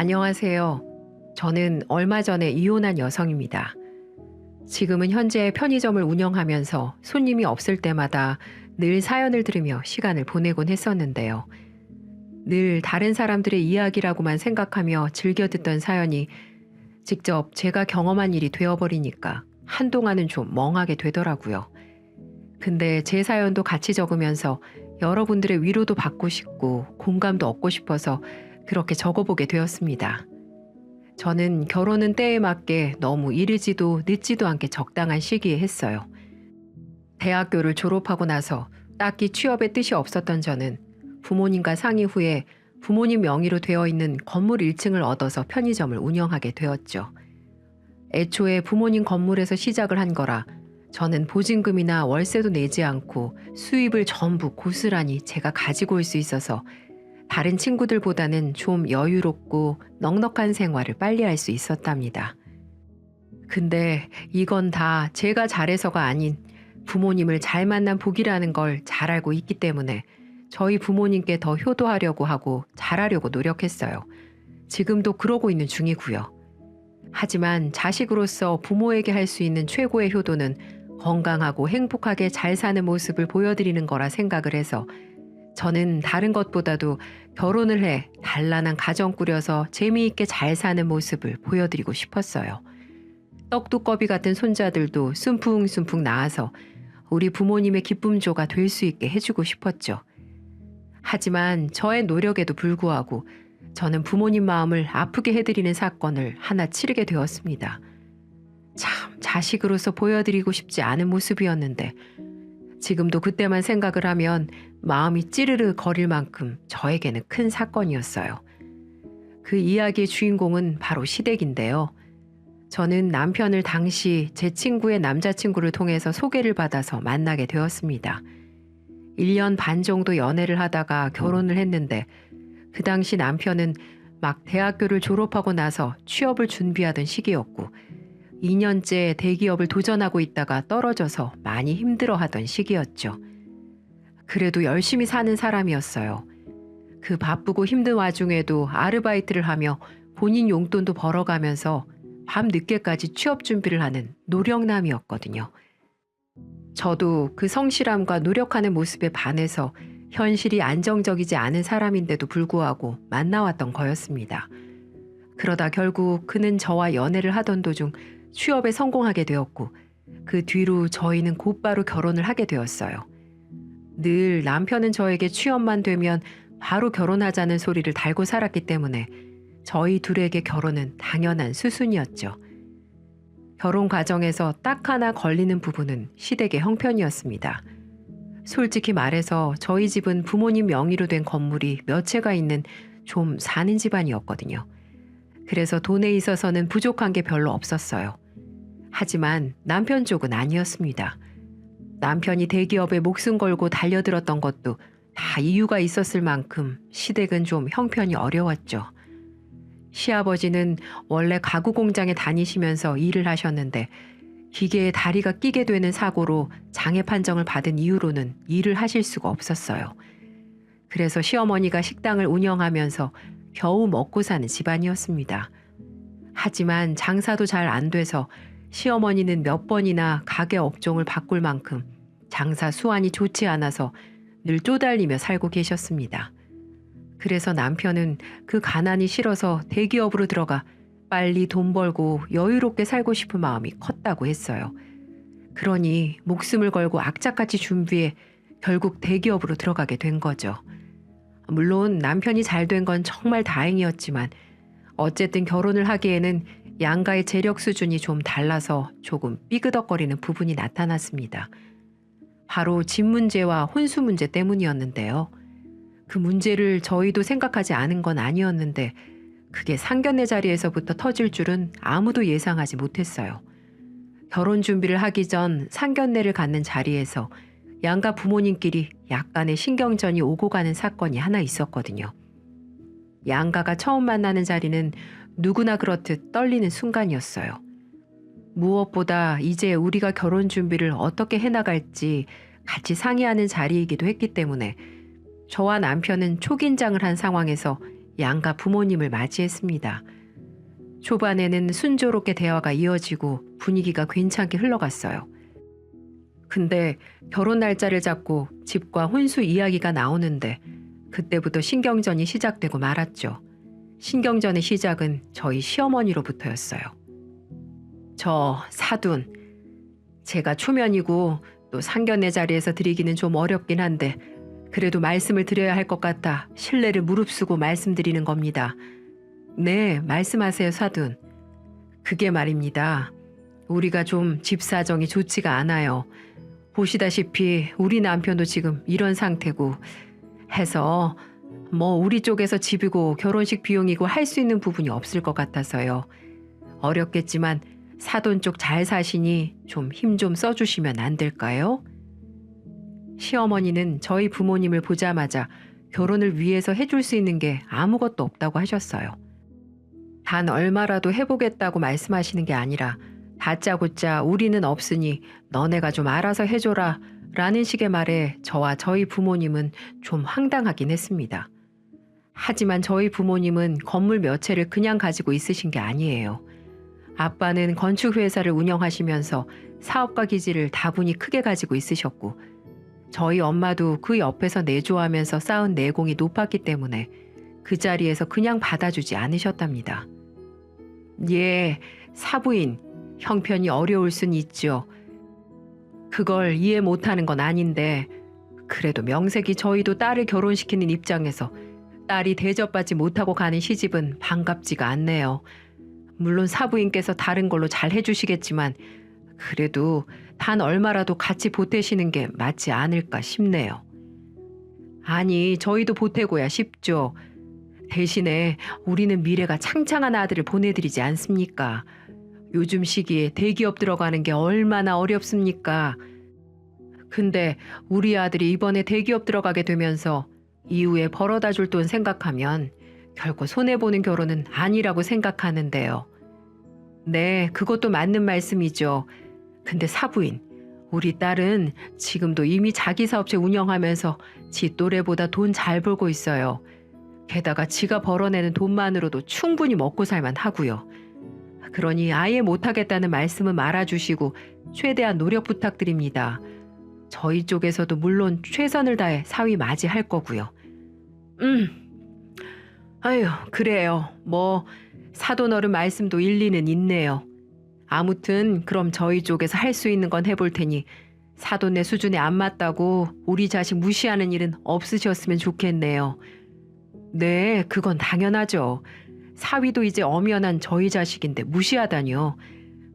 안녕하세요. 저는 얼마 전에 이혼한 여성입니다. 지금은 현재 편의점을 운영하면서 손님이 없을 때마다 늘 사연을 들으며 시간을 보내곤 했었는데요. 늘 다른 사람들의 이야기라고만 생각하며 즐겨 듣던 사연이 직접 제가 경험한 일이 되어버리니까 한동안은 좀 멍하게 되더라고요. 근데 제 사연도 같이 적으면서 여러분들의 위로도 받고 싶고 공감도 얻고 싶어서 그렇게 적어보게 되었습니다. 저는 결혼은 때에 맞게 너무 이르지도 늦지도 않게 적당한 시기에 했어요. 대학교를 졸업하고 나서 딱히 취업의 뜻이 없었던 저는 부모님과 상의 후에 부모님 명의로 되어 있는 건물 1층을 얻어서 편의점을 운영하게 되었죠. 애초에 부모님 건물에서 시작을 한 거라 저는 보증금이나 월세도 내지 않고 수입을 전부 고스란히 제가 가지고 올 수 있어서 다른 친구들보다는 좀 여유롭고 넉넉한 생활을 빨리 할 수 있었답니다. 근데 이건 다 제가 잘해서가 아닌 부모님을 잘 만난 복이라는 걸 잘 알고 있기 때문에 저희 부모님께 더 효도하려고 하고 잘하려고 노력했어요. 지금도 그러고 있는 중이고요. 하지만 자식으로서 부모에게 할 수 있는 최고의 효도는 건강하고 행복하게 잘 사는 모습을 보여드리는 거라 생각을 해서 저는 다른 것보다도 결혼을 해 단란한 가정 꾸려서 재미있게 잘 사는 모습을 보여드리고 싶었어요. 떡두꺼비 같은 손자들도 순풍순풍 낳아서 우리 부모님의 기쁨조가 될 수 있게 해주고 싶었죠. 하지만 저의 노력에도 불구하고 저는 부모님 마음을 아프게 해드리는 사건을 하나 치르게 되었습니다. 참 자식으로서 보여드리고 싶지 않은 모습이었는데 지금도 그때만 생각을 하면 마음이 찌르르 거릴 만큼 저에게는 큰 사건이었어요. 그 이야기의 주인공은 바로 시댁인데요. 저는 남편을 당시 제 친구의 남자친구를 통해서 소개를 받아서 만나게 되었습니다. 1년 반 정도 연애를 하다가 결혼을 했는데 그 당시 남편은 막 대학교를 졸업하고 나서 취업을 준비하던 시기였고 2년째 대기업을 도전하고 있다가 떨어져서 많이 힘들어하던 시기였죠. 그래도 열심히 사는 사람이었어요. 그 바쁘고 힘든 와중에도 아르바이트를 하며 본인 용돈도 벌어가면서 밤 늦게까지 취업 준비를 하는 노력남이었거든요. 저도 그 성실함과 노력하는 모습에 반해서 현실이 안정적이지 않은 사람인데도 불구하고 만나왔던 거였습니다. 그러다 결국 그는 저와 연애를 하던 도중 취업에 성공하게 되었고 그 뒤로 저희는 곧바로 결혼을 하게 되었어요. 늘 남편은 저에게 취업만 되면 바로 결혼하자는 소리를 달고 살았기 때문에 저희 둘에게 결혼은 당연한 수순이었죠. 결혼 과정에서 딱 하나 걸리는 부분은 시댁의 형편이었습니다. 솔직히 말해서 저희 집은 부모님 명의로 된 건물이 몇 채가 있는 좀 사는 집안이었거든요. 그래서 돈에 있어서는 부족한 게 별로 없었어요. 하지만 남편 쪽은 아니었습니다. 남편이 대기업에 목숨 걸고 달려들었던 것도 다 이유가 있었을 만큼 시댁은 좀 형편이 어려웠죠. 시아버지는 원래 가구 공장에 다니시면서 일을 하셨는데 기계에 다리가 끼게 되는 사고로 장애 판정을 받은 이후로는 일을 하실 수가 없었어요. 그래서 시어머니가 식당을 운영하면서 겨우 먹고 사는 집안이었습니다. 하지만 장사도 잘 안 돼서 시어머니는 몇 번이나 가게 업종을 바꿀 만큼 장사 수완이 좋지 않아서 늘 쪼달리며 살고 계셨습니다. 그래서 남편은 그 가난이 싫어서 대기업으로 들어가 빨리 돈 벌고 여유롭게 살고 싶은 마음이 컸다고 했어요. 그러니 목숨을 걸고 악착같이 준비해 결국 대기업으로 들어가게 된 거죠. 물론 남편이 잘 된 건 정말 다행이었지만 어쨌든 결혼을 하기에는 양가의 재력 수준이 좀 달라서 조금 삐그덕거리는 부분이 나타났습니다. 바로 집 문제와 혼수 문제 때문이었는데요. 그 문제를 저희도 생각하지 않은 건 아니었는데 그게 상견례 자리에서부터 터질 줄은 아무도 예상하지 못했어요. 결혼 준비를 하기 전 상견례를 갖는 자리에서 양가 부모님끼리 약간의 신경전이 오고 가는 사건이 하나 있었거든요. 양가가 처음 만나는 자리는 누구나 그렇듯 떨리는 순간이었어요. 무엇보다 이제 우리가 결혼 준비를 어떻게 해나갈지 같이 상의하는 자리이기도 했기 때문에 저와 남편은 초긴장을 한 상황에서 양가 부모님을 맞이했습니다. 초반에는 순조롭게 대화가 이어지고 분위기가 괜찮게 흘러갔어요. 근데 결혼 날짜를 잡고 집과 혼수 이야기가 나오는데 그때부터 신경전이 시작되고 말았죠. 신경전의 시작은 저희 시어머니로부터였어요. 저 사돈, 제가 초면이고 또 상견례 자리에서 드리기는 좀 어렵긴 한데 그래도 말씀을 드려야 할 것 같아 신뢰를 무릅쓰고 말씀드리는 겁니다. 네, 말씀하세요, 사돈. 그게 말입니다. 우리가 좀 집 사정이 좋지가 않아요. 보시다시피 우리 남편도 지금 이런 상태고 해서 우리 쪽에서 집이고 결혼식 비용이고 할 수 있는 부분이 없을 것 같아서요. 어렵겠지만 사돈 쪽 잘 사시니 좀 힘 좀 써주시면 안 될까요? 시어머니는 저희 부모님을 보자마자 결혼을 위해서 해줄 수 있는 게 아무것도 없다고 하셨어요. 단 얼마라도 해보겠다고 말씀하시는 게 아니라 다짜고짜 우리는 없으니 너네가 좀 알아서 해줘라 라는 식의 말에 저와 저희 부모님은 좀 황당하긴 했습니다. 하지만 저희 부모님은 건물 몇 채를 그냥 가지고 있으신 게 아니에요. 아빠는 건축회사를 운영하시면서 사업가 기지를 다분히 크게 가지고 있으셨고 저희 엄마도 그 옆에서 내조하면서 쌓은 내공이 높았기 때문에 그 자리에서 그냥 받아주지 않으셨답니다. 예, 사부인, 형편이 어려울 순 있죠. 그걸 이해 못하는 건 아닌데 그래도 명색이 저희도 딸을 결혼시키는 입장에서 딸이 대접받지 못하고 가는 시집은 반갑지가 않네요. 물론 사부인께서 다른 걸로 잘 해주시겠지만 그래도 단 얼마라도 같이 보태시는 게 맞지 않을까 싶네요. 아니, 저희도 보태고야 싶죠. 대신에 우리는 미래가 창창한 아들을 보내드리지 않습니까? 요즘 시기에 대기업 들어가는 게 얼마나 어렵습니까? 근데 우리 아들이 이번에 대기업 들어가게 되면서 이후에 벌어다 줄 돈 생각하면 결코 손해보는 결혼은 아니라고 생각하는데요. 네, 그것도 맞는 말씀이죠. 근데 사부인, 우리 딸은 지금도 이미 자기 사업체 운영하면서 지 또래보다 돈 잘 벌고 있어요. 게다가 지가 벌어내는 돈만으로도 충분히 먹고 살만 하고요. 그러니 아예 못하겠다는 말씀은 말아주시고 최대한 노력 부탁드립니다. 저희 쪽에서도 물론 최선을 다해 사위 맞이할 거고요. 아유, 그래요. 사돈 어른 말씀도 일리는 있네요. 아무튼 그럼 저희 쪽에서 할 수 있는 건 해볼 테니 사돈네 수준에 안 맞다고 우리 자식 무시하는 일은 없으셨으면 좋겠네요. 네, 그건 당연하죠. 사위도 이제 엄연한 저희 자식인데 무시하다니요.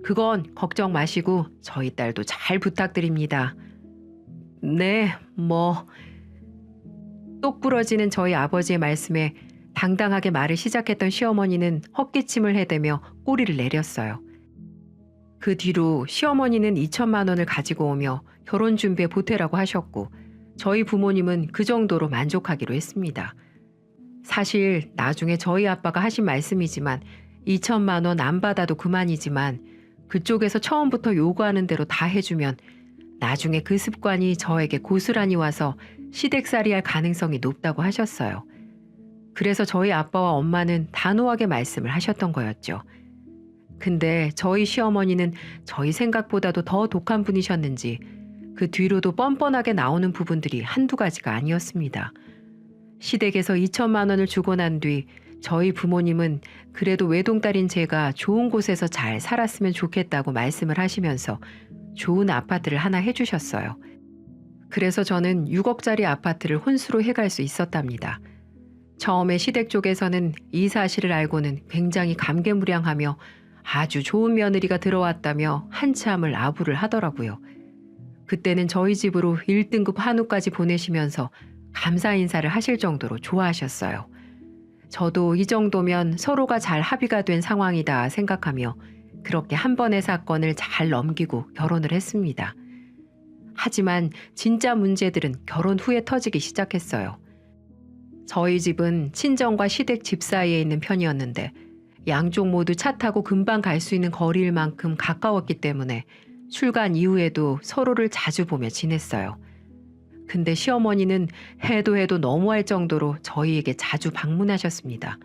그건 걱정 마시고 저희 딸도 잘 부탁드립니다. 네, 똑 부러지는 저희 아버지의 말씀에 당당하게 말을 시작했던 시어머니는 헛기침을 해대며 꼬리를 내렸어요. 그 뒤로 시어머니는 2천만 원을 가지고 오며 결혼 준비에 보태라고 하셨고 저희 부모님은 그 정도로 만족하기로 했습니다. 사실 나중에 저희 아빠가 하신 말씀이지만 2천만 원 안 받아도 그만이지만 그쪽에서 처음부터 요구하는 대로 다 해주면 나중에 그 습관이 저에게 고스란히 와서 시댁살이 할 가능성이 높다고 하셨어요. 그래서 저희 아빠와 엄마는 단호하게 말씀을 하셨던 거였죠. 근데 저희 시어머니는 저희 생각보다도 더 독한 분이셨는지 그 뒤로도 뻔뻔하게 나오는 부분들이 한두 가지가 아니었습니다. 시댁에서 2천만 원을 주고 난 뒤 저희 부모님은 그래도 외동딸인 제가 좋은 곳에서 잘 살았으면 좋겠다고 말씀을 하시면서 좋은 아파트를 하나 해주셨어요. 그래서 저는 6억짜리 아파트를 혼수로 해갈 수 있었답니다. 처음에 시댁 쪽에서는 이 사실을 알고는 굉장히 감개무량하며 아주 좋은 며느리가 들어왔다며 한참을 아부를 하더라고요. 그때는 저희 집으로 1등급 한우까지 보내시면서 감사 인사를 하실 정도로 좋아하셨어요. 저도 이 정도면 서로가 잘 합의가 된 상황이다 생각하며 그렇게 한 번의 사건을 잘 넘기고 결혼을 했습니다. 하지만 진짜 문제들은 결혼 후에 터지기 시작했어요. 저희 집은 친정과 시댁 집 사이에 있는 편이었는데 양쪽 모두 차 타고 금방 갈 수 있는 거리일 만큼 가까웠기 때문에 출간 이후에도 서로를 자주 보며 지냈어요. 근데 시어머니는 해도 해도 너무할 정도로 저희에게 자주 방문하셨습니다.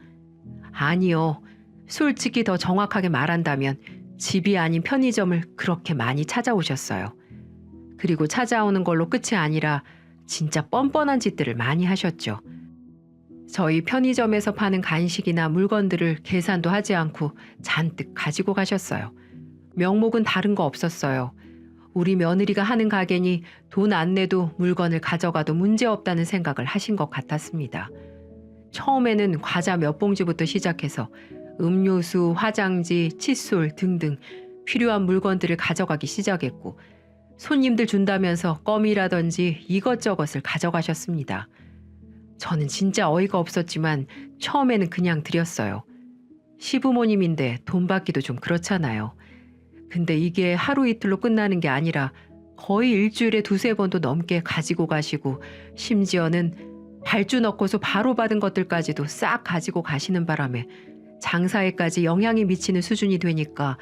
아니요. 솔직히 더 정확하게 말한다면 집이 아닌 편의점을 그렇게 많이 찾아오셨어요. 그리고 찾아오는 걸로 끝이 아니라 진짜 뻔뻔한 짓들을 많이 하셨죠. 저희 편의점에서 파는 간식이나 물건들을 계산도 하지 않고 잔뜩 가지고 가셨어요. 명목은 다른 거 없었어요. 우리 며느리가 하는 가게니 돈 안 내도 물건을 가져가도 문제없다는 생각을 하신 것 같았습니다. 처음에는 과자 몇 봉지부터 시작해서 음료수, 화장지, 칫솔 등등 필요한 물건들을 가져가기 시작했고 손님들 준다면서 껌이라든지 이것저것을 가져가셨습니다. 저는 진짜 어이가 없었지만 처음에는 그냥 드렸어요. 시부모님인데 돈 받기도 좀 그렇잖아요. 근데 이게 하루 이틀로 끝나는 게 아니라 거의 일주일에 2-3번도 넘게 가지고 가시고 심지어는 발주 넣고서 바로 받은 것들까지도 싹 가지고 가시는 바람에 장사에까지 영향이 미치는 수준이 되니까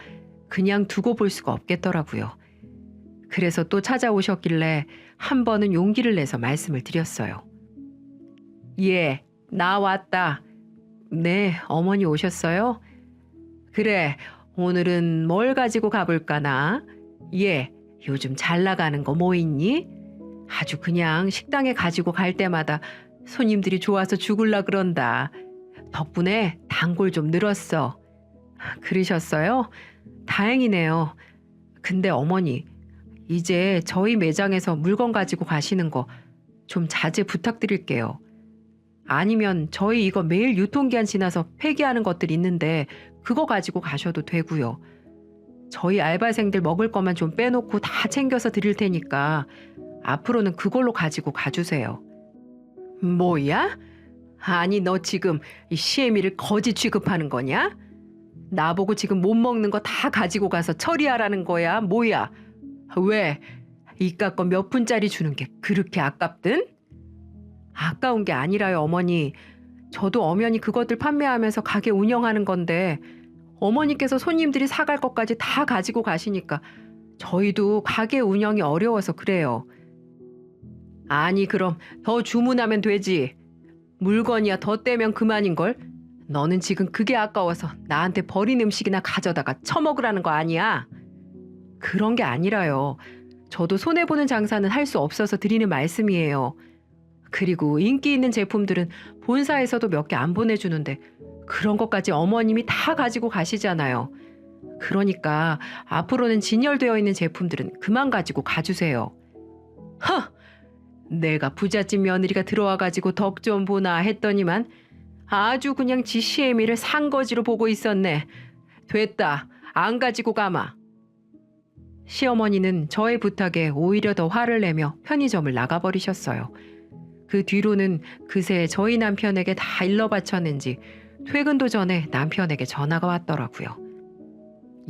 그냥 두고 볼 수가 없겠더라고요. 그래서 또 찾아오셨길래 한 번은 용기를 내서 말씀을 드렸어요. 예, 나 왔다. 네, 어머니 오셨어요? 그래, 오늘은 뭘 가지고 가볼까나? 예, 요즘 잘 나가는 거 뭐 있니? 아주 그냥 식당에 가지고 갈 때마다 손님들이 좋아서 죽을라 그런다. 덕분에 단골 좀 늘었어. 그러셨어요? 다행이네요. 근데 어머니, 이제 저희 매장에서 물건 가지고 가시는 거 좀 자제 부탁드릴게요. 아니면 저희 이거 매일 유통기한 지나서 폐기하는 것들 있는데 그거 가지고 가셔도 되고요. 저희 알바생들 먹을 것만 좀 빼놓고 다 챙겨서 드릴 테니까 앞으로는 그걸로 가지고 가주세요. 뭐야? 아니 너 지금 이 시애미를 거지 취급하는 거냐? 나보고 지금 못 먹는 거 다 가지고 가서 처리하라는 거야? 뭐야? 왜? 이깟 거 몇 푼짜리 주는 게 그렇게 아깝든? 아까운 게 아니라요, 어머니. 저도 엄연히 그것들 판매하면서 가게 운영하는 건데 어머니께서 손님들이 사갈 것까지 다 가지고 가시니까 저희도 가게 운영이 어려워서 그래요. 아니 그럼 더 주문하면 되지. 물건이야 더 떼면 그만인걸. 너는 지금 그게 아까워서 나한테 버린 음식이나 가져다가 처먹으라는 거 아니야? 그런 게 아니라요. 저도 손해보는 장사는 할 수 없어서 드리는 말씀이에요. 그리고 인기 있는 제품들은 본사에서도 몇 개 안 보내주는데 그런 것까지 어머님이 다 가지고 가시잖아요. 그러니까 앞으로는 진열되어 있는 제품들은 그만 가지고 가주세요. 허! 내가 부잣집 며느리가 들어와가지고 덕 좀 보나 했더니만 아주 그냥 지 시애미를 산거지로 보고 있었네. 됐다. 안 가지고 가마. 시어머니는 저의 부탁에 오히려 더 화를 내며 편의점을 나가버리셨어요. 그 뒤로는 그새 저희 남편에게 다 일러 바쳤는지 퇴근도 전에 남편에게 전화가 왔더라고요.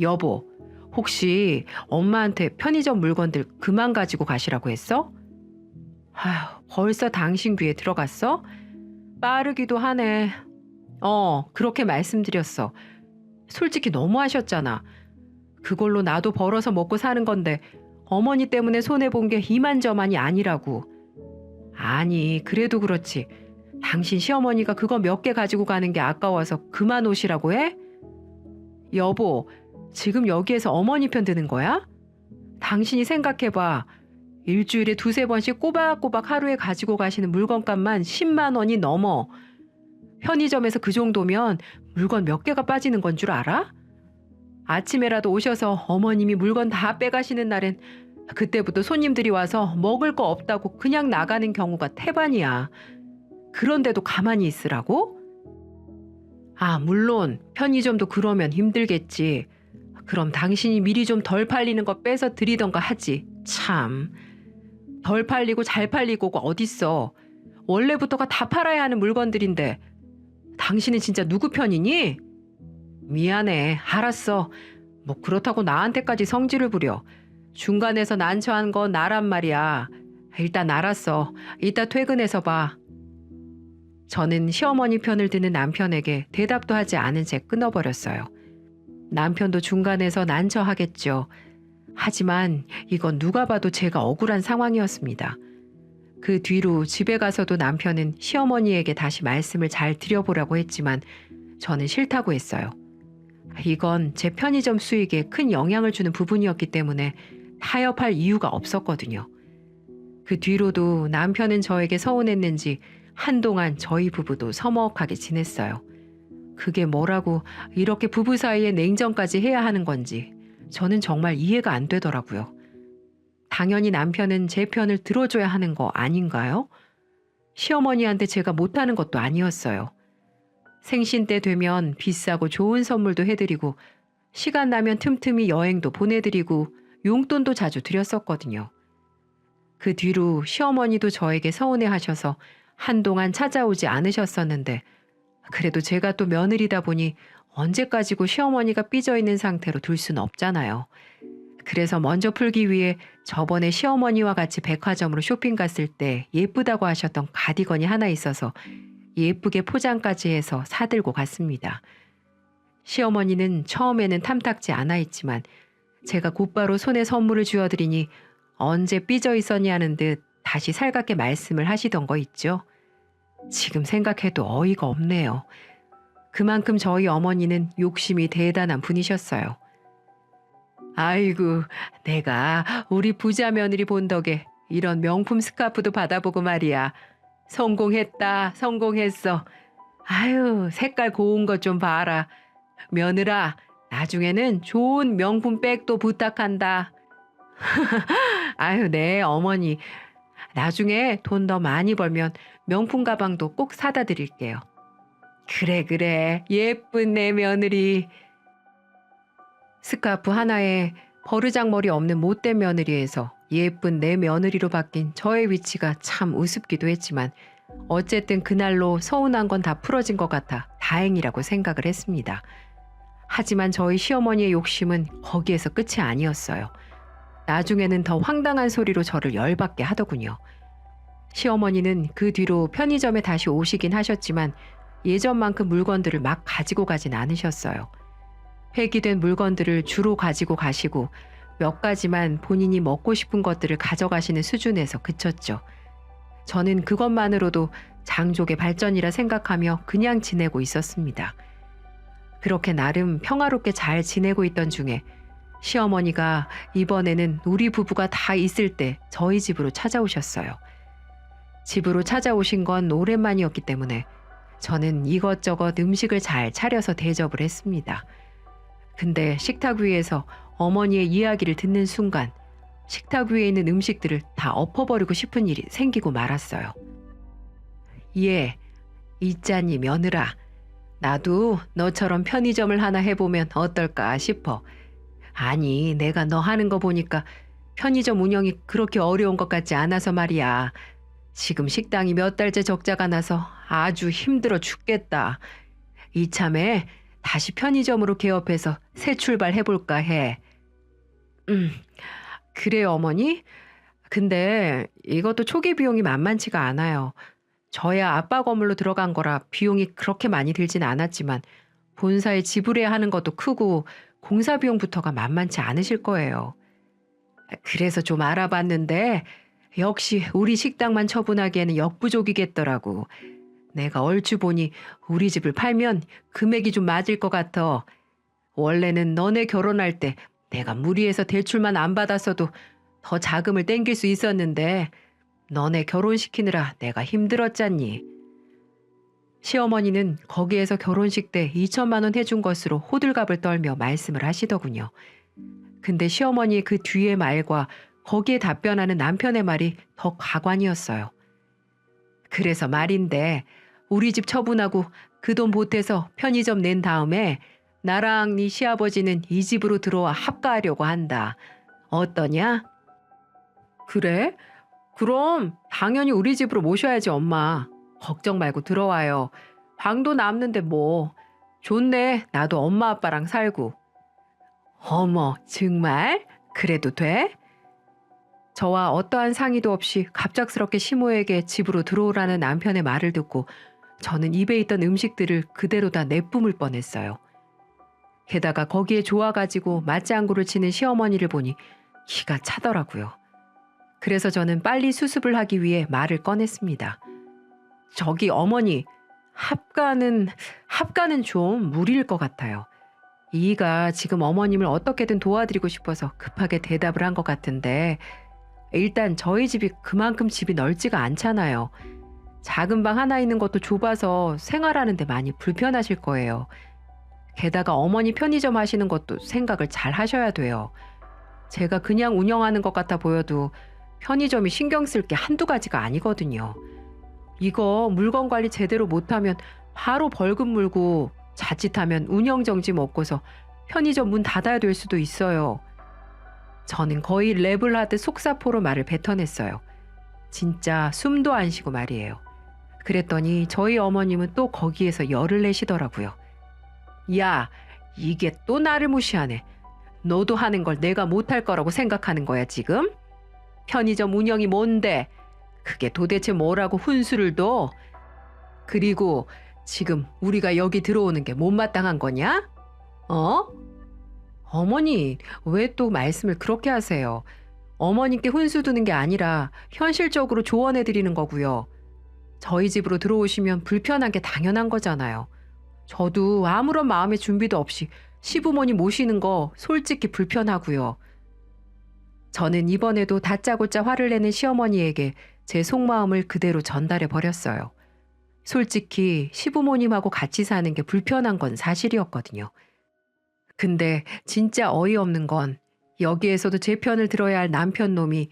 여보, 혹시 엄마한테 편의점 물건들 그만 가지고 가시라고 했어? 아휴, 벌써 당신 귀에 들어갔어? 빠르기도 하네. 그렇게 말씀드렸어. 솔직히 너무하셨잖아. 그걸로 나도 벌어서 먹고 사는 건데 어머니 때문에 손해본 게 이만저만이 아니라고. 아니, 그래도 그렇지. 당신 시어머니가 그거 몇 개 가지고 가는 게 아까워서 그만 오시라고 해? 여보, 지금 여기에서 어머니 편 드는 거야? 당신이 생각해봐. 일주일에 2-3번씩 꼬박꼬박 하루에 가지고 가시는 물건값만 10만 원이 넘어. 편의점에서 그 정도면 물건 몇 개가 빠지는 건 줄 알아? 아침에라도 오셔서 어머님이 물건 다 빼가시는 날엔 그때부터 손님들이 와서 먹을 거 없다고 그냥 나가는 경우가 태반이야. 그런데도 가만히 있으라고? 아, 물론 편의점도 그러면 힘들겠지. 그럼 당신이 미리 좀 덜 팔리는 거 빼서 드리던가 하지. 참. 덜 팔리고 잘 팔리고가 어딨어. 원래부터가 다 팔아야 하는 물건들인데. 당신은 진짜 누구 편이니? 미안해. 알았어. 뭐 그렇다고 나한테까지 성질을 부려. 중간에서 난처한 건 나란 말이야. 일단 알았어. 이따 퇴근해서 봐. 저는 시어머니 편을 드는 남편에게 대답도 하지 않은 채 끊어버렸어요. 남편도 중간에서 난처하겠죠. 하지만 이건 누가 봐도 제가 억울한 상황이었습니다. 그 뒤로 집에 가서도 남편은 시어머니에게 다시 말씀을 잘 드려보라고 했지만 저는 싫다고 했어요. 이건 제 편의점 수익에 큰 영향을 주는 부분이었기 때문에 타협할 이유가 없었거든요. 그 뒤로도 남편은 저에게 서운했는지 한동안 저희 부부도 서먹하게 지냈어요. 그게 뭐라고 이렇게 부부 사이에 냉정까지 해야 하는 건지 저는 정말 이해가 안 되더라고요. 당연히 남편은 제 편을 들어줘야 하는 거 아닌가요? 시어머니한테 제가 못하는 것도 아니었어요. 생신 때 되면 비싸고 좋은 선물도 해드리고 시간 나면 틈틈이 여행도 보내드리고 용돈도 자주 드렸었거든요. 그 뒤로 시어머니도 저에게 서운해하셔서 한동안 찾아오지 않으셨었는데 그래도 제가 또 며느리다 보니 언제까지고 시어머니가 삐져있는 상태로 둘 수는 없잖아요. 그래서 먼저 풀기 위해 저번에 시어머니와 같이 백화점으로 쇼핑 갔을 때 예쁘다고 하셨던 가디건이 하나 있어서 예쁘게 포장까지 해서 사들고 갔습니다. 시어머니는 처음에는 탐탁지 않아 했지만 제가 곧바로 손에 선물을 쥐어드리니 언제 삐져 있었냐는 듯 다시 살갑게 말씀을 하시던 거 있죠. 지금 생각해도 어이가 없네요. 그만큼 저희 어머니는 욕심이 대단한 분이셨어요. 아이고, 내가 우리 부자 며느리 본 덕에 이런 명품 스카프도 받아보고 말이야. 성공했다, 성공했어. 아유, 색깔 고운 것 좀 봐라. 며느라, 나중에는 좋은 명품 백도 부탁한다. 아유, 네, 어머니. 나중에 돈 더 많이 벌면 명품 가방도 꼭 사다 드릴게요. 그래, 그래. 예쁜 내 며느리. 스카프 하나에 버르장머리 없는 못된 며느리에서 예쁜 내 며느리로 바뀐 저의 위치가 참 우습기도 했지만 어쨌든 그날로 서운한 건 다 풀어진 것 같아 다행이라고 생각을 했습니다. 하지만 저희 시어머니의 욕심은 거기에서 끝이 아니었어요. 나중에는 더 황당한 소리로 저를 열받게 하더군요. 시어머니는 그 뒤로 편의점에 다시 오시긴 하셨지만 예전만큼 물건들을 막 가지고 가진 않으셨어요. 폐기된 물건들을 주로 가지고 가시고 몇 가지만 본인이 먹고 싶은 것들을 가져가시는 수준에서 그쳤죠. 저는 그것만으로도 장족의 발전이라 생각하며 그냥 지내고 있었습니다. 그렇게 나름 평화롭게 잘 지내고 있던 중에 시어머니가 이번에는 우리 부부가 다 있을 때 저희 집으로 찾아오셨어요. 집으로 찾아오신 건 오랜만이었기 때문에 저는 이것저것 음식을 잘 차려서 대접을 했습니다. 근데 식탁 위에서 어머니의 이야기를 듣는 순간 식탁 위에 있는 음식들을 다 엎어버리고 싶은 일이 생기고 말았어요. 예, 있잖니 며느라. 나도 너처럼 편의점을 하나 해보면 어떨까 싶어. 아니, 내가 너 하는 거 보니까 편의점 운영이 그렇게 어려운 것 같지 않아서 말이야. 지금 식당이 몇 달째 적자가 나서 아주 힘들어 죽겠다. 이참에 다시 편의점으로 개업해서 새 출발해볼까 해. 그래요, 어머니? 근데 이것도 초기 비용이 만만치가 않아요. 저야 아빠 건물로 들어간 거라 비용이 그렇게 많이 들진 않았지만 본사에 지불해야 하는 것도 크고 공사 비용부터가 만만치 않으실 거예요. 그래서 좀 알아봤는데 역시 우리 식당만 처분하기에는 역부족이겠더라고. 내가 얼추 보니 우리 집을 팔면 금액이 좀 맞을 것 같아. 원래는 너네 결혼할 때 내가 무리해서 대출만 안 받았어도 더 자금을 땡길 수 있었는데 너네 결혼시키느라 내가 힘들었잖니. 시어머니는 거기에서 결혼식 때 2천만 원 해준 것으로 호들갑을 떨며 말씀을 하시더군요. 근데 시어머니의 그 뒤의 말과 거기에 답변하는 남편의 말이 더 가관이었어요. 그래서 말인데 우리 집 처분하고 그 돈 보태서 편의점 낸 다음에 나랑 네 시아버지는 이 집으로 들어와 합가하려고 한다. 어떠냐? 그래? 그럼 당연히 우리 집으로 모셔야지 엄마. 걱정 말고 들어와요. 방도 남는데 뭐. 좋네. 나도 엄마 아빠랑 살고. 어머, 정말? 그래도 돼? 저와 어떠한 상의도 없이 갑작스럽게 시모에게 집으로 들어오라는 남편의 말을 듣고 저는 입에 있던 음식들을 그대로 다 내뿜을 뻔했어요. 게다가 거기에 좋아가지고 맞장구를 치는 시어머니를 보니 기가 차더라고요. 그래서 저는 빨리 수습을 하기 위해 말을 꺼냈습니다. 저기 어머니, 합가는 좀 무리일 것 같아요. 이가 지금 어머님을 어떻게든 도와드리고 싶어서 급하게 대답을 한 것 같은데 일단 저희 집이 그만큼 집이 넓지가 않잖아요. 작은 방 하나 있는 것도 좁아서 생활하는데 많이 불편하실 거예요. 게다가 어머니 편의점 하시는 것도 생각을 잘 하셔야 돼요. 제가 그냥 운영하는 것 같아 보여도 편의점이 신경 쓸 게 한두 가지가 아니거든요. 이거 물건 관리 제대로 못하면 바로 벌금 물고 자칫하면 운영정지 먹고서 편의점 문 닫아야 될 수도 있어요. 저는 거의 랩을 하듯 속사포로 말을 뱉어냈어요. 진짜 숨도 안 쉬고 말이에요. 그랬더니 저희 어머님은 또 거기에서 열을 내시더라고요. 야, 이게 또 나를 무시하네. 너도 하는 걸 내가 못할 거라고 생각하는 거야 지금? 편의점 운영이 뭔데? 그게 도대체 뭐라고 훈수를 둬? 그리고 지금 우리가 여기 들어오는 게 못마땅한 거냐? 어? 어머니, 왜 또 말씀을 그렇게 하세요? 어머님께 훈수 두는 게 아니라 현실적으로 조언해 드리는 거고요. 저희 집으로 들어오시면 불편한 게 당연한 거잖아요. 저도 아무런 마음의 준비도 없이 시부모님 모시는 거 솔직히 불편하고요. 저는 이번에도 다짜고짜 화를 내는 시어머니에게 제 속마음을 그대로 전달해 버렸어요. 솔직히 시부모님하고 같이 사는 게 불편한 건 사실이었거든요. 근데 진짜 어이없는 건 여기에서도 제 편을 들어야 할 남편 놈이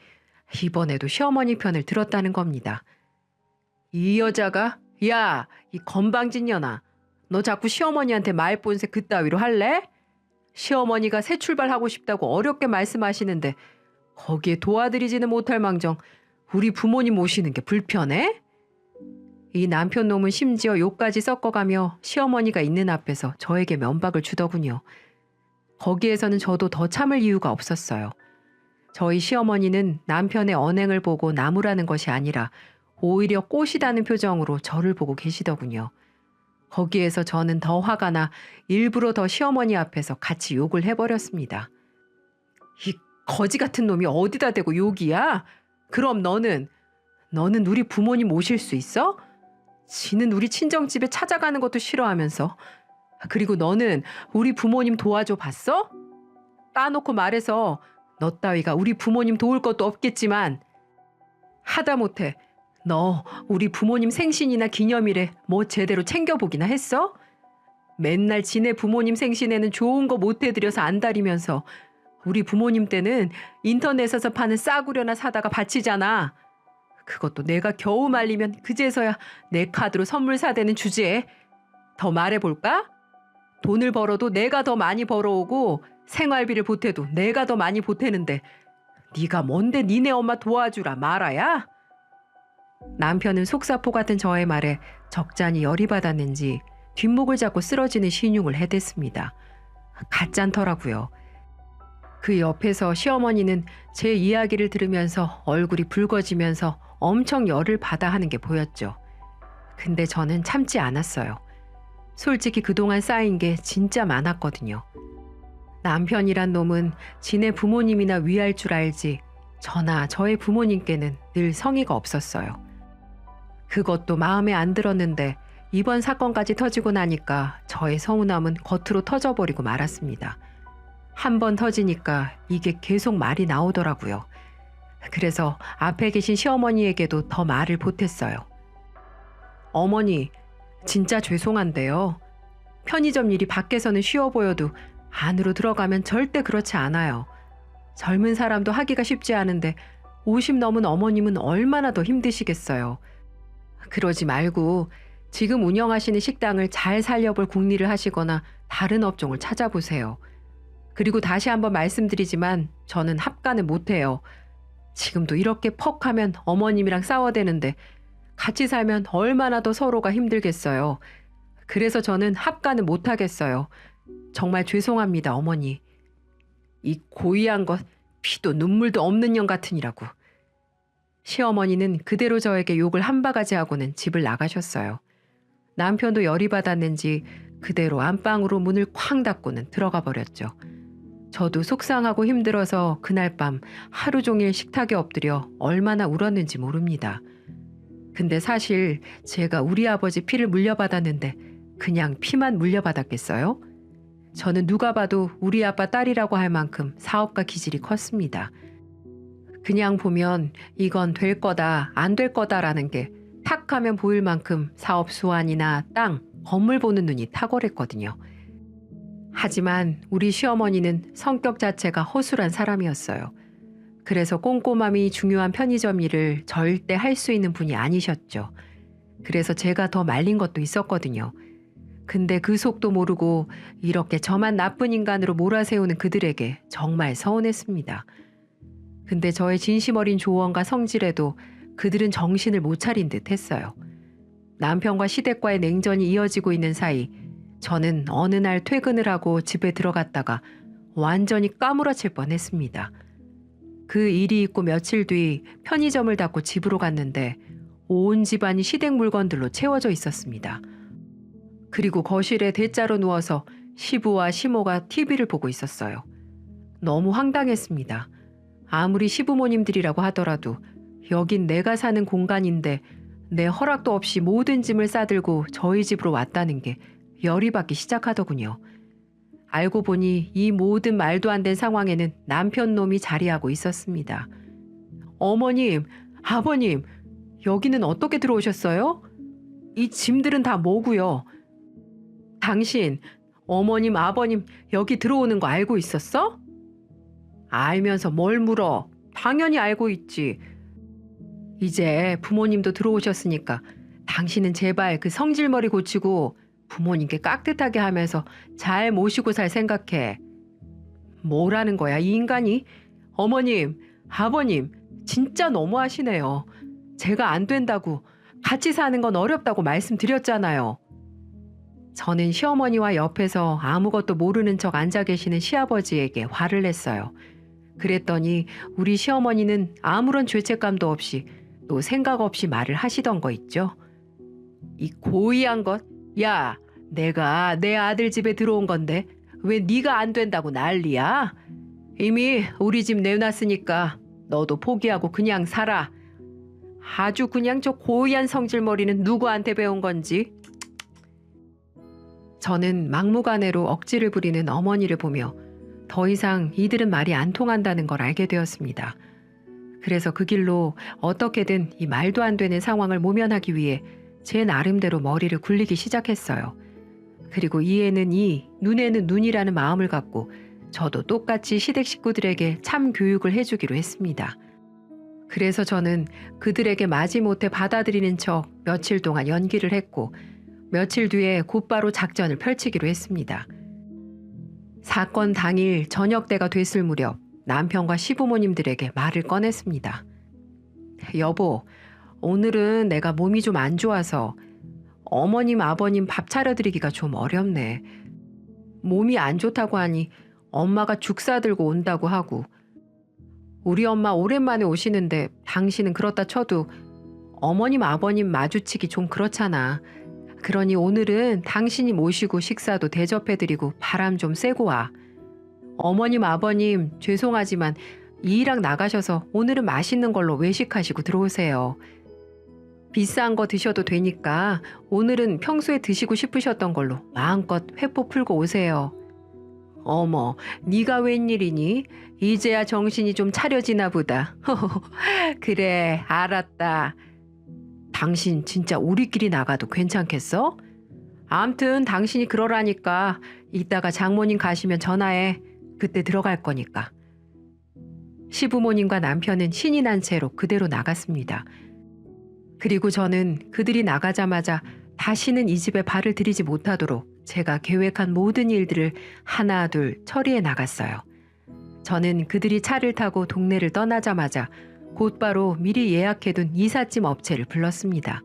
이번에도 시어머니 편을 들었다는 겁니다. 이 여자가? 야, 이 건방진 년아. 너 자꾸 시어머니한테 말본색 그따위로 할래? 시어머니가 새 출발하고 싶다고 어렵게 말씀하시는데 거기에 도와드리지는 못할 망정 우리 부모님 모시는 게 불편해? 이 남편 놈은 심지어 욕까지 섞어가며 시어머니가 있는 앞에서 저에게 면박을 주더군요. 거기에서는 저도 더 참을 이유가 없었어요. 저희 시어머니는 남편의 언행을 보고 나무라는 것이 아니라 오히려 꽃이라는 표정으로 저를 보고 계시더군요. 거기에서 저는 더 화가 나 일부러 더 시어머니 앞에서 같이 욕을 해버렸습니다. 이 거지 같은 놈이 어디다 대고 욕이야? 그럼 너는 우리 부모님 모실 수 있어? 지는 우리 친정집에 찾아가는 것도 싫어하면서 그리고 너는 우리 부모님 도와줘 봤어? 까놓고 말해서 너 따위가 우리 부모님 도울 것도 없겠지만 하다못해 너 우리 부모님 생신이나 기념일에 뭐 제대로 챙겨보기나 했어? 맨날 지네 부모님 생신에는 좋은 거 못 해드려서 안달이면서 우리 부모님 때는 인터넷에서 파는 싸구려나 사다가 바치잖아. 그것도 내가 겨우 말리면 그제서야 내 카드로 선물 사대는 주제에. 더 말해볼까? 돈을 벌어도 내가 더 많이 벌어오고 생활비를 보태도 내가 더 많이 보태는데 네가 뭔데 니네 엄마 도와주라 말아야? 남편은 속사포 같은 저의 말에 적잖이 열이 받았는지 뒷목을 잡고 쓰러지는 신용을 해댔습니다. 가짠더라고요. 그 옆에서 시어머니는 제 이야기를 들으면서 얼굴이 붉어지면서 엄청 열을 받아 하는 게 보였죠. 근데 저는 참지 않았어요. 솔직히 그동안 쌓인 게 진짜 많았거든요. 남편이란 놈은 지네 부모님이나 위할 줄 알지 저나 저의 부모님께는 늘 성의가 없었어요. 그것도 마음에 안 들었는데 이번 사건까지 터지고 나니까 저의 서운함은 겉으로 터져버리고 말았습니다. 한 번 터지니까 이게 계속 말이 나오더라고요. 그래서 앞에 계신 시어머니에게도 더 말을 보탰어요. 어머니, 진짜 죄송한데요. 편의점 일이 밖에서는 쉬워 보여도 안으로 들어가면 절대 그렇지 않아요. 젊은 사람도 하기가 쉽지 않은데 50 넘은 어머님은 얼마나 더 힘드시겠어요. 그러지 말고 지금 운영하시는 식당을 잘 살려볼 궁리를 하시거나 다른 업종을 찾아보세요. 그리고 다시 한번 말씀드리지만 저는 합가는 못해요. 지금도 이렇게 퍽 하면 어머님이랑 싸워대는데 같이 살면 얼마나 더 서로가 힘들겠어요. 그래서 저는 합가는 못하겠어요. 정말 죄송합니다, 어머니. 이 고의한 것 피도 눈물도 없는 년 같으니라고. 시어머니는 그대로 저에게 욕을 한 바가지 하고는 집을 나가셨어요. 남편도 열이 받았는지 그대로 안방으로 문을 쾅 닫고는 들어가 버렸죠. 저도 속상하고 힘들어서 그날 밤 하루 종일 식탁에 엎드려 얼마나 울었는지 모릅니다. 근데 사실 제가 우리 아버지 피를 물려받았는데 그냥 피만 물려받았겠어요? 저는 누가 봐도 우리 아빠 딸이라고 할 만큼 사업가 기질이 컸습니다. 그냥 보면 이건 될 거다, 안 될 거다라는 게 탁 하면 보일 만큼 사업 수완이나 땅, 건물 보는 눈이 탁월했거든요. 하지만 우리 시어머니는 성격 자체가 허술한 사람이었어요. 그래서 꼼꼼함이 중요한 편의점 일을 절대 할 수 있는 분이 아니셨죠. 그래서 제가 더 말린 것도 있었거든요. 근데 그 속도 모르고 이렇게 저만 나쁜 인간으로 몰아세우는 그들에게 정말 서운했습니다. 근데 저의 진심 어린 조언과 성질에도 그들은 정신을 못 차린 듯 했어요. 남편과 시댁과의 냉전이 이어지고 있는 사이 저는 어느 날 퇴근을 하고 집에 들어갔다가 완전히 까무러칠 뻔했습니다. 그 일이 있고 며칠 뒤 편의점을 닫고 집으로 갔는데 온 집안이 시댁 물건들로 채워져 있었습니다. 그리고 거실에 대자로 누워서 시부와 시모가 TV를 보고 있었어요. 너무 황당했습니다. 아무리 시부모님들이라고 하더라도 여긴 내가 사는 공간인데 내 허락도 없이 모든 짐을 싸들고 저희 집으로 왔다는 게 열이 받기 시작하더군요. 알고 보니 이 모든 말도 안 된 상황에는 남편 놈이 자리하고 있었습니다. 어머님, 아버님, 여기는 어떻게 들어오셨어요? 이 짐들은 다 뭐고요? 당신, 어머님, 아버님 여기 들어오는 거 알고 있었어? 알면서 뭘 물어? 당연히 알고 있지. 이제 부모님도 들어오셨으니까 당신은 제발 그 성질머리 고치고 부모님께 깍듯하게 하면서 잘 모시고 살 생각해. 뭐라는 거야 이 인간이? 어머님, 아버님 진짜 너무하시네요. 제가 안 된다고, 같이 사는 건 어렵다고 말씀드렸잖아요. 저는 시어머니와 옆에서 아무것도 모르는 척 앉아 계시는 시아버지에게 화를 냈어요. 그랬더니 우리 시어머니는 아무런 죄책감도 없이 또 생각 없이 말을 하시던 거 있죠. 이 고의한 것? 야, 내가 내 아들 집에 들어온 건데 왜 네가 안 된다고 난리야? 이미 우리 집 내놨으니까 너도 포기하고 그냥 살아. 아주 그냥 저 고의한 성질머리는 누구한테 배운 건지. 저는 막무가내로 억지를 부리는 어머니를 보며 더 이상 이들은 말이 안 통한다는 걸 알게 되었습니다. 그래서 그 길로 어떻게든 이 말도 안 되는 상황을 모면하기 위해 제 나름대로 머리를 굴리기 시작했어요. 그리고 이에는 이, 눈에는 눈이라는 마음을 갖고 저도 똑같이 시댁 식구들에게 참 교육을 해주기로 했습니다. 그래서 저는 그들에게 마지못해 받아들이는 척 며칠 동안 연기를 했고 며칠 뒤에 곧바로 작전을 펼치기로 했습니다. 사건 당일 저녁 때가 됐을 무렵 남편과 시부모님들에게 말을 꺼냈습니다. 여보, 오늘은 내가 몸이 좀 안 좋아서 어머님, 아버님 밥 차려드리기가 좀 어렵네. 몸이 안 좋다고 하니 엄마가 죽 사들고 온다고 하고, 우리 엄마 오랜만에 오시는데 당신은 그렇다 쳐도 어머님, 아버님 마주치기 좀 그렇잖아. 그러니 오늘은 당신이 모시고 식사도 대접해드리고 바람 좀 쐬고 와. 어머님, 아버님 죄송하지만 이랑 나가셔서 오늘은 맛있는 걸로 외식하시고 들어오세요. 비싼 거 드셔도 되니까 오늘은 평소에 드시고 싶으셨던 걸로 마음껏 회포 풀고 오세요. 어머, 네가 웬일이니? 이제야 정신이 좀 차려지나 보다. 그래, 알았다. 당신 진짜 우리끼리 나가도 괜찮겠어? 암튼 당신이 그러라니까 이따가 장모님 가시면 전화해. 그때 들어갈 거니까. 시부모님과 남편은 신이 난 채로 그대로 나갔습니다. 그리고 저는 그들이 나가자마자 다시는 이 집에 발을 들이지 못하도록 제가 계획한 모든 일들을 하나 둘 처리해 나갔어요. 저는 그들이 차를 타고 동네를 떠나자마자 곧바로 미리 예약해둔 이삿짐 업체를 불렀습니다.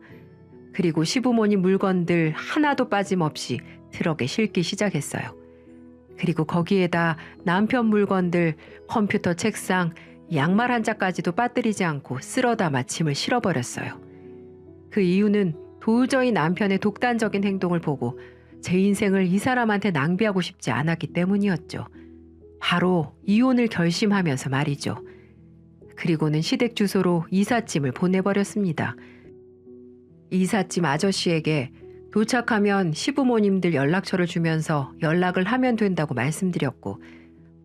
그리고 시부모님 물건들 하나도 빠짐없이 트럭에 싣기 시작했어요. 그리고 거기에다 남편 물건들, 컴퓨터 책상, 양말 한 짝까지도 빠뜨리지 않고 쓸어 담아 짐을 실어버렸어요. 그 이유는 도저히 남편의 독단적인 행동을 보고 제 인생을 이 사람한테 낭비하고 싶지 않았기 때문이었죠. 바로 이혼을 결심하면서 말이죠. 그리고는 시댁 주소로 이삿짐을 보내버렸습니다. 이삿짐 아저씨에게 도착하면 시부모님들 연락처를 주면서 연락을 하면 된다고 말씀드렸고,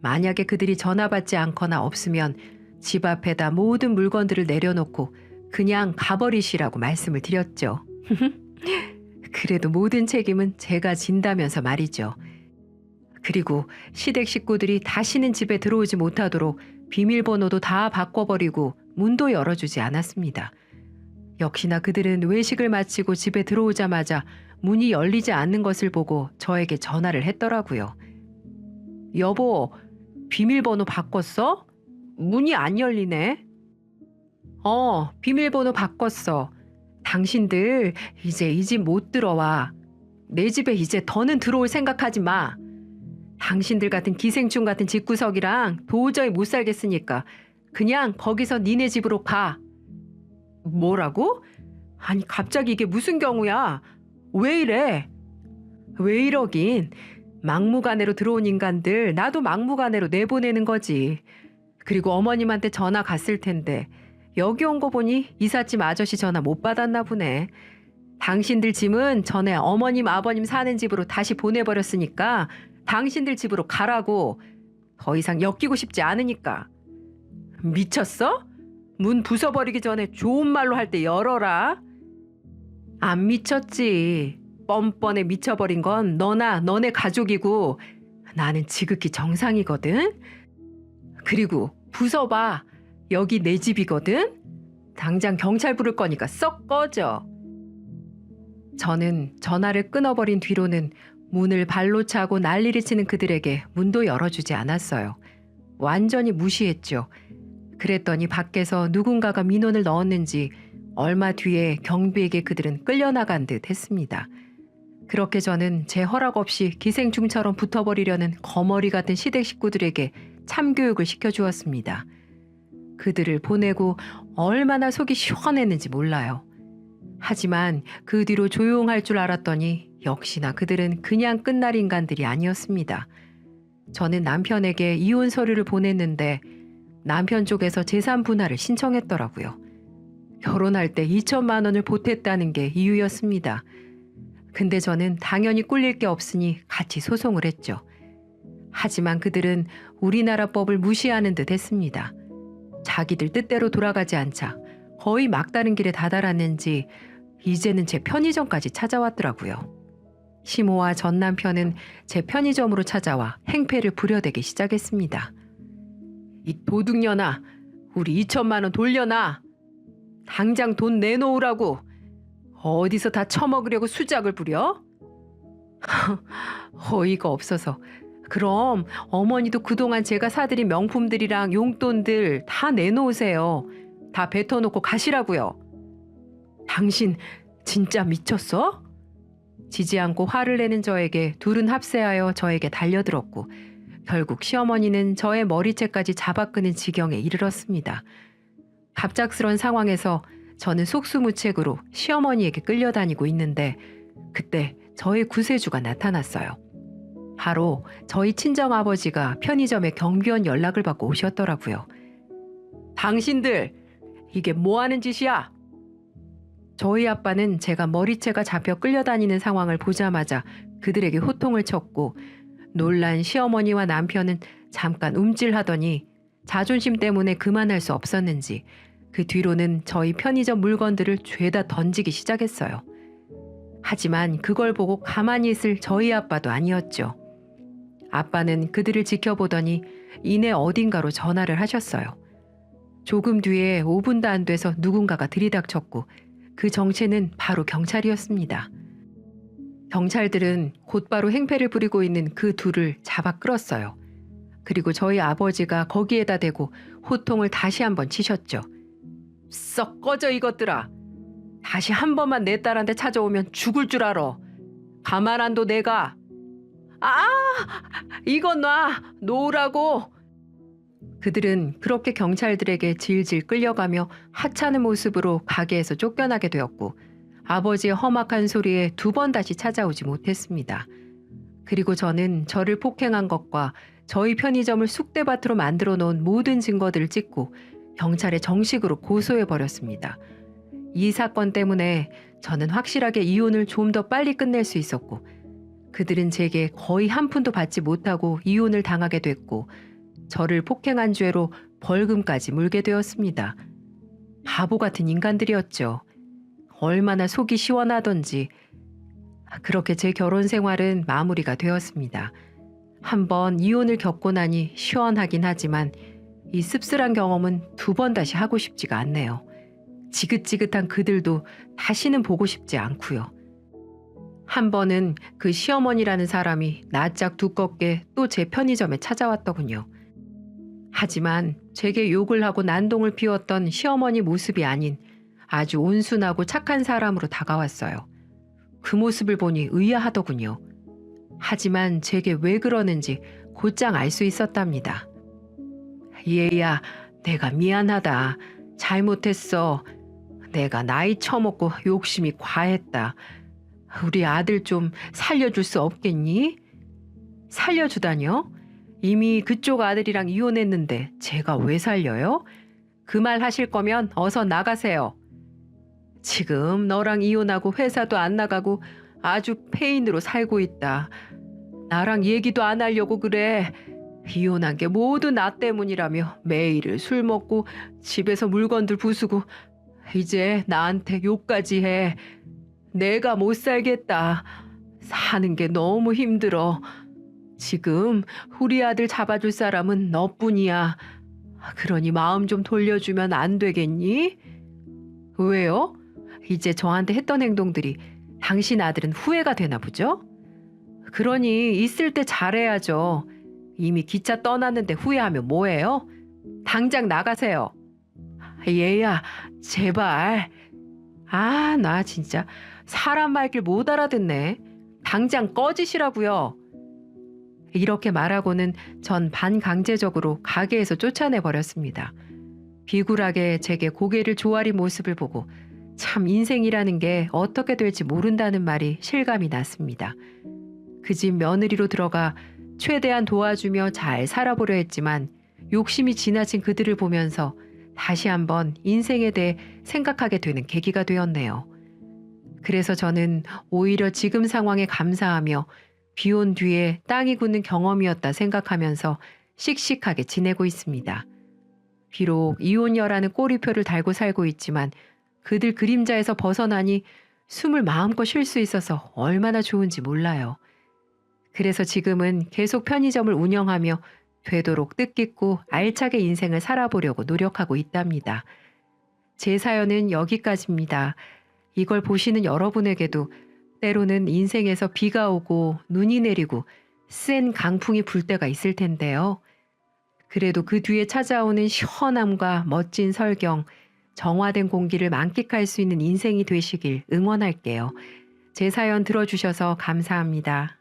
만약에 그들이 전화 받지 않거나 없으면 집 앞에다 모든 물건들을 내려놓고 그냥 가버리시라고 말씀을 드렸죠. 그래도 모든 책임은 제가 진다면서 말이죠. 그리고 시댁 식구들이 다시는 집에 들어오지 못하도록 비밀번호도 다 바꿔버리고 문도 열어주지 않았습니다. 역시나 그들은 외식을 마치고 집에 들어오자마자 문이 열리지 않는 것을 보고 저에게 전화를 했더라고요. 여보, 비밀번호 바꿨어? 문이 안 열리네. 비밀번호 바꿨어. 당신들 이제 이 집 못 들어와. 내 집에 이제 더는 들어올 생각하지 마. 당신들 같은 기생충 같은 집구석이랑 도저히 못 살겠으니까 그냥 거기서 니네 집으로 가. 뭐라고? 아니 갑자기 이게 무슨 경우야? 왜 이래? 왜 이러긴. 막무가내로 들어온 인간들 나도 막무가내로 내보내는 거지. 그리고 어머님한테 전화 갔을 텐데 여기 온 거 보니 이삿짐 아저씨 전화 못 받았나 보네. 당신들 짐은 전에 어머님 아버님 사는 집으로 다시 보내버렸으니까 당신들 집으로 가라고. 더 이상 엮이고 싶지 않으니까. 미쳤어? 문 부숴버리기 전에 좋은 말로 할 때 열어라. 안 미쳤지. 뻔뻔해 미쳐버린 건 너나 너네 가족이고 나는 지극히 정상이거든. 그리고 부숴봐. 여기 내 집이거든. 당장 경찰 부를 거니까 썩 꺼져. 저는 전화를 끊어버린 뒤로는 문을 발로 차고 난리를 치는 그들에게 문도 열어주지 않았어요. 완전히 무시했죠. 그랬더니 밖에서 누군가가 민원을 넣었는지 얼마 뒤에 경비에게 그들은 끌려나간 듯 했습니다. 그렇게 저는 제 허락 없이 기생충처럼 붙어버리려는 거머리 같은 시댁 식구들에게 참교육을 시켜주었습니다. 그들을 보내고 얼마나 속이 시원했는지 몰라요. 하지만 그 뒤로 조용할 줄 알았더니 역시나 그들은 그냥 끝날 인간들이 아니었습니다. 저는 남편에게 이혼 서류를 보냈는데 남편 쪽에서 재산 분할을 신청했더라고요. 결혼할 때 2천만 원을 보탰다는 게 이유였습니다. 근데 저는 당연히 꿀릴 게 없으니 같이 소송을 했죠. 하지만 그들은 우리나라 법을 무시하는 듯 했습니다. 자기들 뜻대로 돌아가지 않자 거의 막다른 길에 다다랐는지 이제는 제 편의점까지 찾아왔더라고요. 시모와 전 남편은 제 편의점으로 찾아와 행패를 부려대기 시작했습니다. 이 도둑년아, 우리 2천만 원 돌려놔. 당장 돈 내놓으라고. 어디서 다 처먹으려고 수작을 부려? 어이가 없어서. 그럼 어머니도 그동안 제가 사드린 명품들이랑 용돈들 다 내놓으세요. 다 뱉어놓고 가시라고요. 당신 진짜 미쳤어? 지지 않고 화를 내는 저에게 둘은 합세하여 저에게 달려들었고 결국 시어머니는 저의 머리채까지 잡아끄는 지경에 이르렀습니다. 갑작스런 상황에서 저는 속수무책으로 시어머니에게 끌려다니고 있는데 그때 저의 구세주가 나타났어요. 바로 저희 친정아버지가 편의점에 경비원 연락을 받고 오셨더라고요. 당신들 이게 뭐하는 짓이야? 저희 아빠는 제가 머리채가 잡혀 끌려다니는 상황을 보자마자 그들에게 호통을 쳤고 놀란 시어머니와 남편은 잠깐 움찔하더니 자존심 때문에 그만할 수 없었는지 그 뒤로는 저희 편의점 물건들을 죄다 던지기 시작했어요. 하지만 그걸 보고 가만히 있을 저희 아빠도 아니었죠. 아빠는 그들을 지켜보더니 이내 어딘가로 전화를 하셨어요. 조금 뒤에 5분도 안 돼서 누군가가 들이닥쳤고 그 정체는 바로 경찰이었습니다. 경찰들은 곧바로 행패를 부리고 있는 그 둘을 잡아 끌었어요. 그리고 저희 아버지가 거기에다 대고 호통을 다시 한번 치셨죠. 썩 꺼져 이것들아. 다시 한 번만 내 딸한테 찾아오면 죽을 줄 알아. 가만 안 둬 내가. 이건 놓으라고. 그들은 그렇게 경찰들에게 질질 끌려가며 하찮은 모습으로 가게에서 쫓겨나게 되었고 아버지의 험악한 소리에 2번 다시 찾아오지 못했습니다. 그리고 저는 저를 폭행한 것과 저희 편의점을 쑥대밭으로 만들어 놓은 모든 증거들을 찍고 경찰에 정식으로 고소해 버렸습니다. 이 사건 때문에 저는 확실하게 이혼을 좀 더 빨리 끝낼 수 있었고, 그들은 제게 거의 한 푼도 받지 못하고 이혼을 당하게 됐고, 저를 폭행한 죄로 벌금까지 물게 되었습니다. 바보 같은 인간들이었죠. 얼마나 속이 시원하던지. 그렇게 제 결혼 생활은 마무리가 되었습니다. 한번 이혼을 겪고 나니 시원하긴 하지만 이 씁쓸한 경험은 두 번 다시 하고 싶지가 않네요. 지긋지긋한 그들도 다시는 보고 싶지 않고요. 한 번은 그 시어머니라는 사람이 낯짝 두껍게 또 제 편의점에 찾아왔더군요. 하지만 제게 욕을 하고 난동을 피웠던 시어머니 모습이 아닌 아주 온순하고 착한 사람으로 다가왔어요. 그 모습을 보니 의아하더군요. 하지만 제게 왜 그러는지 곧장 알 수 있었답니다. 얘야, 내가 미안하다. 잘못했어. 내가 나이 처먹고 욕심이 과했다. 우리 아들 좀 살려줄 수 없겠니? 살려주다뇨? 이미 그쪽 아들이랑 이혼했는데 제가 왜 살려요? 그 말 하실 거면 어서 나가세요. 지금 너랑 이혼하고 회사도 안 나가고 아주 폐인으로 살고 있다. 나랑 얘기도 안 하려고 그래. 이혼한 게 모두 나 때문이라며 매일 술 먹고 집에서 물건들 부수고 이제 나한테 욕까지 해. 내가 못 살겠다. 사는 게 너무 힘들어. 지금 우리 아들 잡아줄 사람은 너뿐이야. 그러니 마음 좀 돌려주면 안 되겠니? 왜요? 이제 저한테 했던 행동들이 당신 아들은 후회가 되나 보죠? 그러니 있을 때 잘해야죠. 이미 기차 떠났는데 후회하면 뭐해요? 당장 나가세요. 얘야, 제발. 아, 나 진짜 사람 말길 못 알아듣네. 당장 꺼지시라고요. 이렇게 말하고는 전 반강제적으로 가게에서 쫓아내 버렸습니다. 비굴하게 제게 고개를 조아린 모습을 보고 참 인생이라는 게 어떻게 될지 모른다는 말이 실감이 났습니다. 그 집 며느리로 들어가 최대한 도와주며 잘 살아보려 했지만 욕심이 지나친 그들을 보면서 다시 한번 인생에 대해 생각하게 되는 계기가 되었네요. 그래서 저는 오히려 지금 상황에 감사하며 비온 뒤에 땅이 굳는 경험이었다 생각하면서 씩씩하게 지내고 있습니다. 비록 이혼녀라는 꼬리표를 달고 살고 있지만 그들 그림자에서 벗어나니 숨을 마음껏 쉴 수 있어서 얼마나 좋은지 몰라요. 그래서 지금은 계속 편의점을 운영하며 되도록 뜻깊고 알차게 인생을 살아보려고 노력하고 있답니다. 제 사연은 여기까지입니다. 이걸 보시는 여러분에게도 때로는 인생에서 비가 오고 눈이 내리고 센 강풍이 불 때가 있을 텐데요. 그래도 그 뒤에 찾아오는 시원함과 멋진 설경, 정화된 공기를 만끽할 수 있는 인생이 되시길 응원할게요. 제 사연 들어주셔서 감사합니다.